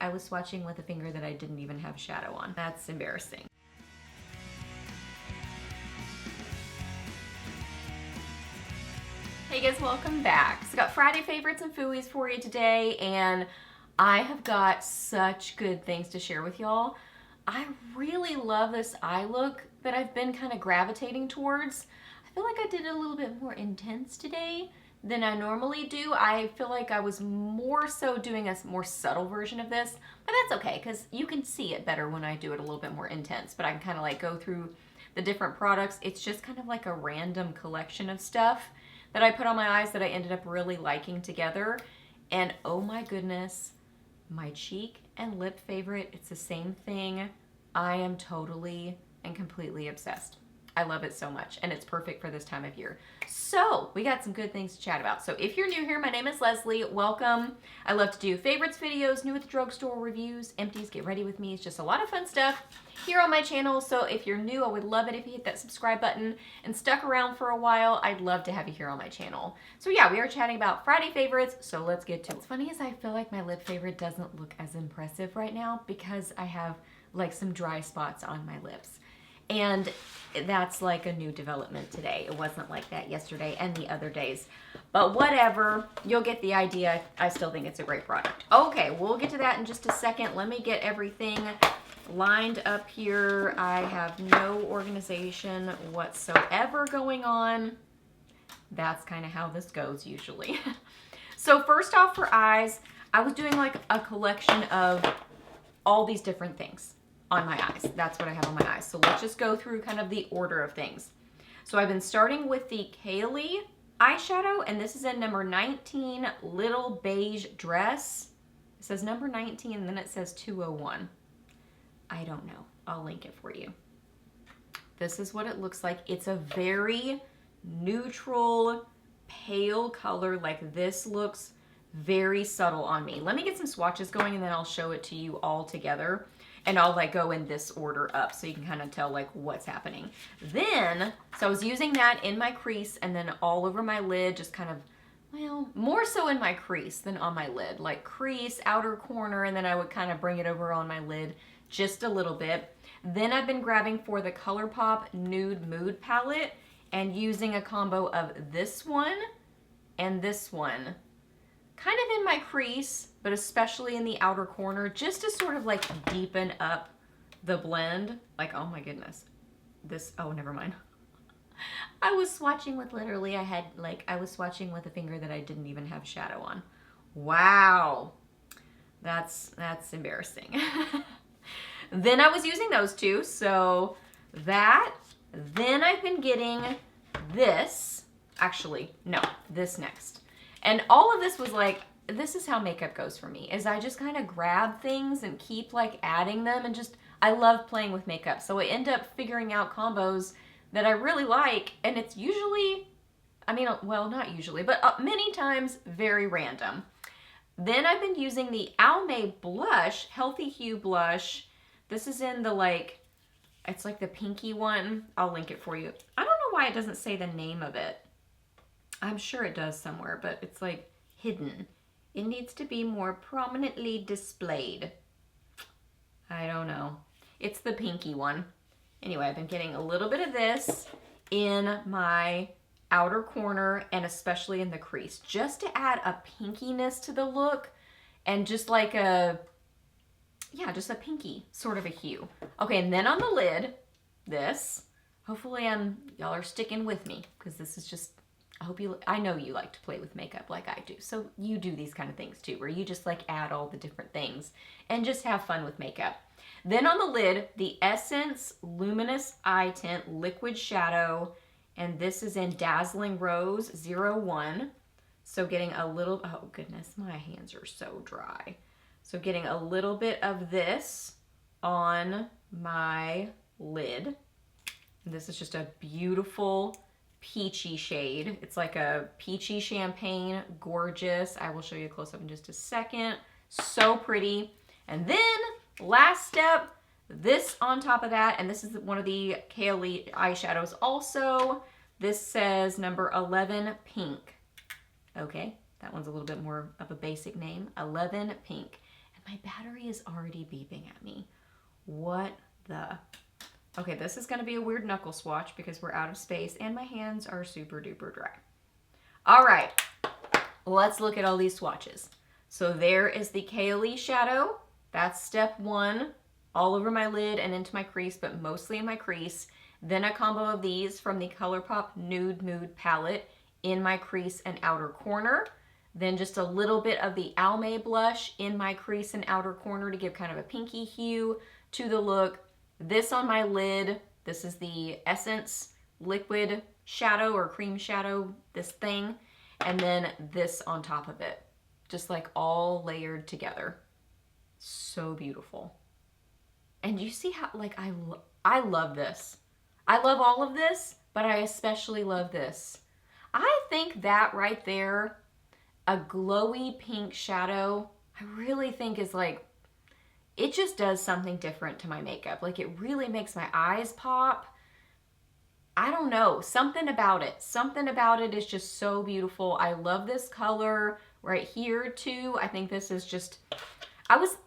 I was swatching with a finger that I didn't even have shadow on. That's embarrassing. Hey guys, welcome back. So I got Friday favorites and Fooeys for you today, and I have got such good things to share with y'all. I really love this eye look that I've been kind of gravitating towards. I feel like I did it a little bit more intense today than I normally do. I feel like I was more so doing a more subtle version of this, but that's okay because you can see it better when I do it a little bit more intense, but I can kind of like go through the different products. It's just kind of like a random collection of stuff that I put on my eyes that I ended up really liking together. And oh my goodness, my cheek and lip favorite, it's the same thing. I am totally and completely obsessed. I love it so much, and it's perfect for this time of year. So we got some good things to chat about. So if you're new here, my name is Leslie. Welcome. I love to do favorites videos, new at the drugstore reviews, empties, get ready with me. It's just a lot of fun stuff here on my channel. So if you're new, I would love it if you hit that subscribe button and stuck around for a while. I'd love to have you here on my channel. So yeah, we are chatting about Friday favorites, so let's get to it. What's funny is I feel like my lip favorite doesn't look as impressive right now because I have like some dry spots on my lips. And that's like a new development today. It wasn't like that yesterday and the other days. But whatever, you'll get the idea. I still think it's a great product. Okay, we'll get to that in just a second. Let me get everything lined up here. I have no organization whatsoever going on. That's kind of how this goes usually. So first off for eyes, I was doing like a collection of all these different things on my eyes. That's what I have on my eyes. So let's just go through kind of the order of things. So I've been starting with the Kaely eyeshadow, and this is in number 19, Little Beige Dress. It says number 19, and then it says 201. I don't know. I'll link it for you. This is what it looks like. It's a very neutral, pale color. Like this looks very subtle on me. Let me get some swatches going, and then I'll show it to you all together. And I'll like go in this order up so you can kind of tell like what's happening. Then, so I was using that in my crease and then all over my lid, just kind of, well, more so in my crease than on my lid. Like crease, outer corner, and then I would kind of bring it over on my lid just a little bit. Then I've been grabbing for the Colourpop Nude Mood palette and using a combo of this one and this one. Kind of in my crease, but especially in the outer corner, just to sort of like deepen up the blend. Like, oh my goodness. This, oh, never mind. I was swatching with literally, I was swatching with a finger that I didn't even have shadow on. Wow. That's embarrassing. Then I was using those two, so that. Then I've been getting this. Actually, no, this next. And all of this was like, this is how makeup goes for me, is I just kind of grab things and keep like adding them, and just, I love playing with makeup. So I end up figuring out combos that I really like, and it's usually, I mean, well, not usually, but many times very random. Then I've been using the Almay blush, Healthy Hue blush. This is in the like, it's like the pinky one. I'll link it for you. I don't know why it doesn't say the name of it. I'm sure it does somewhere, but it's like hidden. It needs to be more prominently displayed. I don't know. It's the pinky one. Anyway, I've been getting a little bit of this in my outer corner and especially in the crease, just to add a pinkiness to the look and just like a, yeah, just a pinky sort of a hue. Okay, and then on the lid, this, hopefully y'all are sticking with me because this is just, I know you like to play with makeup like I do. So you do these kind of things too, where you just like add all the different things and just have fun with makeup. Then on the lid, the Essence Luminous Eye Tint Liquid Shadow. And this is in Dazzling Rose 01. So getting a little, oh goodness, my hands are so dry. So getting a little bit of this on my lid. And this is just a beautiful peachy shade. It's like a peachy champagne, gorgeous. I will show you a close-up in just a second. So pretty. And then last step, this on top of that, and this is one of the Kaely eyeshadows also. This says number 11 Pink. Okay, that one's a little bit more of a basic name, 11 Pink. And My battery is already beeping at me. What the? Okay, this is gonna be a weird knuckle swatch because we're out of space and my hands are super duper dry. All right, let's look at all these swatches. So there is the Kaely shadow. That's step one, all over my lid and into my crease, but mostly in my crease. Then a combo of these from the Colourpop Nude Mood palette in my crease and outer corner. Then just a little bit of the Almay blush in my crease and outer corner to give kind of a pinky hue to the look. This on my lid, this is the Essence liquid shadow or cream shadow, this thing. And then this on top of it, just like all layered together. So beautiful. And you see how, like, I love this. I love all of this, but I especially love this. I think that right there, a glowy pink shadow, I really think is like, it just does something different to my makeup. Like it really makes my eyes pop. I don't know, something about it. Something about it is just so beautiful. I love this color right here too. I think this is just,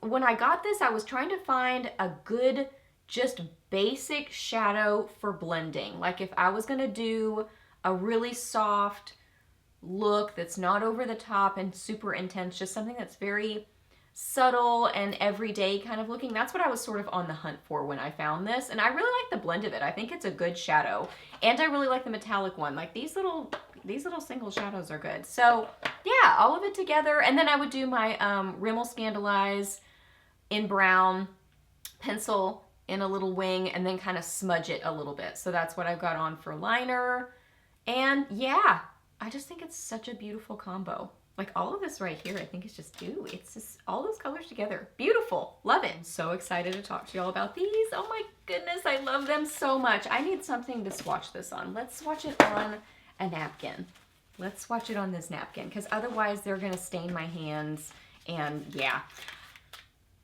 when I got this, I was trying to find a good, just basic shadow for blending. Like if I was gonna do a really soft look that's not over the top and super intense, just something that's very subtle and everyday kind of looking. That's what I was sort of on the hunt for when I found this. And I really like the blend of it. I think it's a good shadow. And I really like the metallic one. Like these little single shadows are good. So yeah, all of it together. And then I would do my Rimmel Scandalize in brown pencil in a little wing and then kind of smudge it a little bit. So that's what I've got on for liner. And yeah, I just think it's such a beautiful combo. Like all of this right here, I think it's just, ooh, it's just all those colors together. Beautiful, love it. I'm so excited to talk to y'all about these. Oh my goodness, I love them so much. I need something to swatch this on. Let's swatch it on a napkin. Let's swatch it on this napkin because otherwise they're gonna stain my hands and yeah.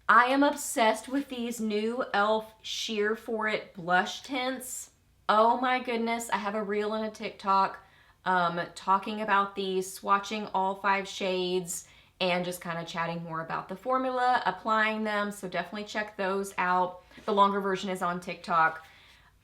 I am obsessed with these new e.l.f. Sheer For It blush tints. Oh my goodness, I have a reel and a TikTok talking about these, swatching all 5 shades and just kind of chatting more about the formula, applying them. So definitely check those out. The longer version is on TikTok.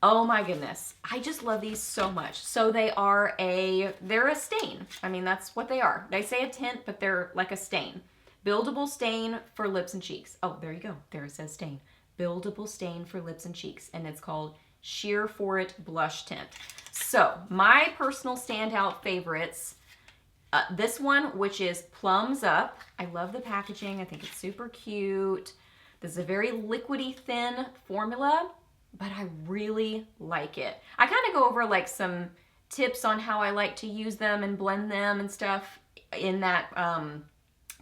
Oh my goodness. I just love these so much. So they're a stain. I mean, that's what they are. They say a tint, but they're like a stain. Buildable stain for lips and cheeks. Oh, there you go. There it says stain. Buildable stain for lips and cheeks. And it's called Sheer For It Blush Tint. So my personal standout favorites, this one, which is Plums Up. I love the packaging. I think it's super cute. This is a very liquidy thin formula, but I really like it. I kind of go over like some tips on how I like to use them and blend them and stuff in that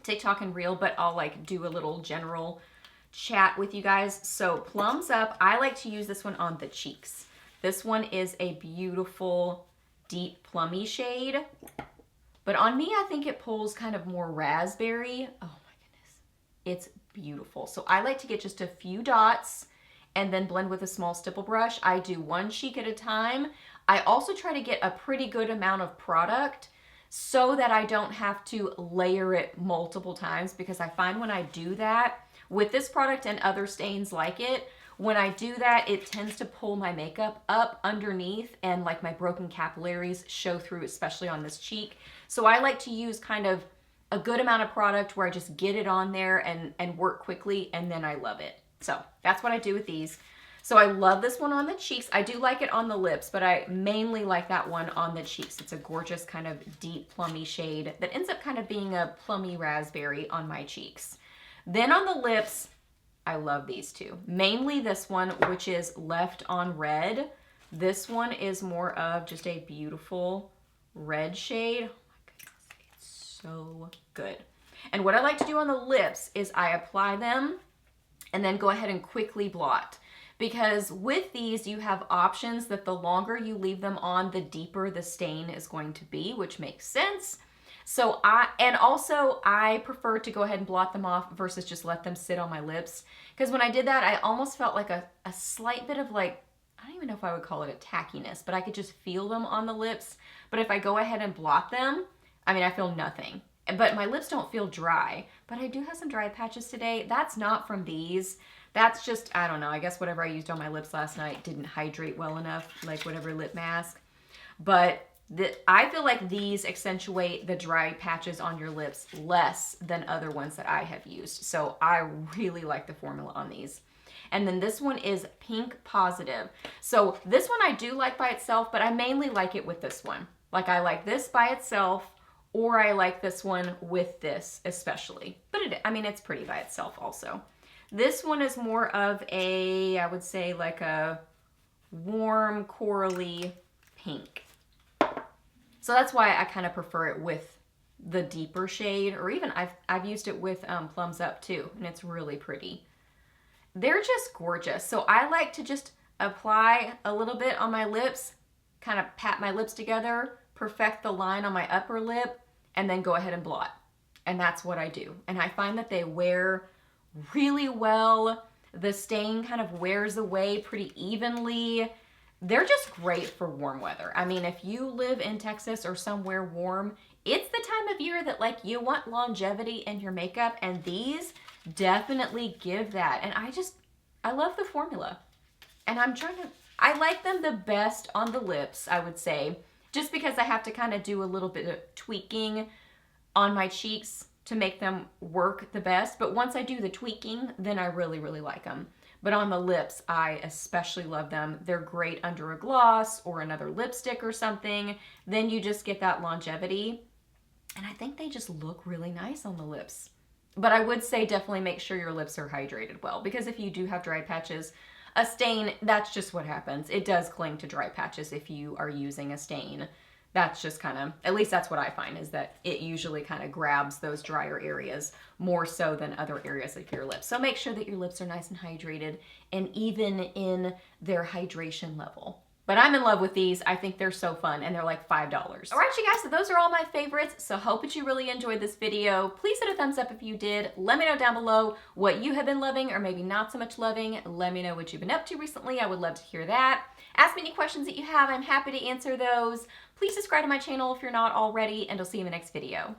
TikTok and reel, but I'll like do a little general chat with you guys. So Plums Up, I like to use this one on the cheeks. This one is a beautiful deep plummy shade, but on me I think it pulls kind of more raspberry. Oh my goodness, it's beautiful. So I like to get just a few dots and then blend with a small stipple brush. I do one cheek at a time. I also try to get a pretty good amount of product so that I don't have to layer it multiple times, because I find when I do that with this product and other stains like it, when I do that, it tends to pull my makeup up underneath and like my broken capillaries show through, especially on this cheek. So I like to use kind of a good amount of product where I just get it on there and work quickly, and then I love it. So that's what I do with these. So I love this one on the cheeks. I do like it on the lips, but I mainly like that one on the cheeks. It's a gorgeous kind of deep plummy shade that ends up kind of being a plummy raspberry on my cheeks. Then on the lips, I love these two. Mainly this one, which is Left on Red. This one is more of just a beautiful red shade. Oh my goodness, it's so good. And what I like to do on the lips is I apply them and then go ahead and quickly blot. Because with these, you have options that the longer you leave them on, the deeper the stain is going to be, which makes sense. So I prefer to go ahead and blot them off versus just let them sit on my lips. Because when I did that, I almost felt like a slight bit of like, I don't even know if I would call it a tackiness, but I could just feel them on the lips. But if I go ahead and blot them, I mean, I feel nothing. but my lips don't feel dry. But I do have some dry patches today. That's not from these. That's just, I don't know, I guess whatever I used on my lips last night didn't hydrate well enough, like whatever lip mask. But I feel like these accentuate the dry patches on your lips less than other ones that I have used. So I really like the formula on these. And then this one is Pink Positive. So this one I do like by itself, but I mainly like it with this one. Like I like this by itself, or I like this one with this especially. But I mean, it's pretty by itself also. This one is more of a, I would say like a warm corally pink. So that's why I kind of prefer it with the deeper shade, or even I've used it with Plums Up too, and it's really pretty. They're just gorgeous. So I like to just apply a little bit on my lips, kind of pat my lips together, perfect the line on my upper lip, and then go ahead and blot. And that's what I do. And I find that they wear really well. The stain kind of wears away pretty evenly. They're just great for warm weather. I mean, if you live in Texas or somewhere warm, it's the time of year that like you want longevity in your makeup, and these definitely give that. And I love the formula. And I like them the best on the lips, I would say, just because I have to kind of do a little bit of tweaking on my cheeks to make them work the best. But once I do the tweaking, then I really, really like them. But on the lips, I especially love them. They're great under a gloss or another lipstick or something. Then you just get that longevity. And I think they just look really nice on the lips. But I would say definitely make sure your lips are hydrated well, because if you do have dry patches, a stain, that's just what happens. It does cling to dry patches if you are using a stain. That's just kind of, at least that's what I find, is that it usually kind of grabs those drier areas more so than other areas of your lips. So make sure that your lips are nice and hydrated and even in their hydration level. But I'm in love with these. I think they're so fun, and they're like $5. All right, you guys, so those are all my favorites. So hope that you really enjoyed this video. Please hit a thumbs up if you did. Let me know down below what you have been loving or maybe not so much loving. Let me know what you've been up to recently. I would love to hear that. Ask me any questions that you have. I'm happy to answer those. Please subscribe to my channel if you're not already, and I'll see you in the next video.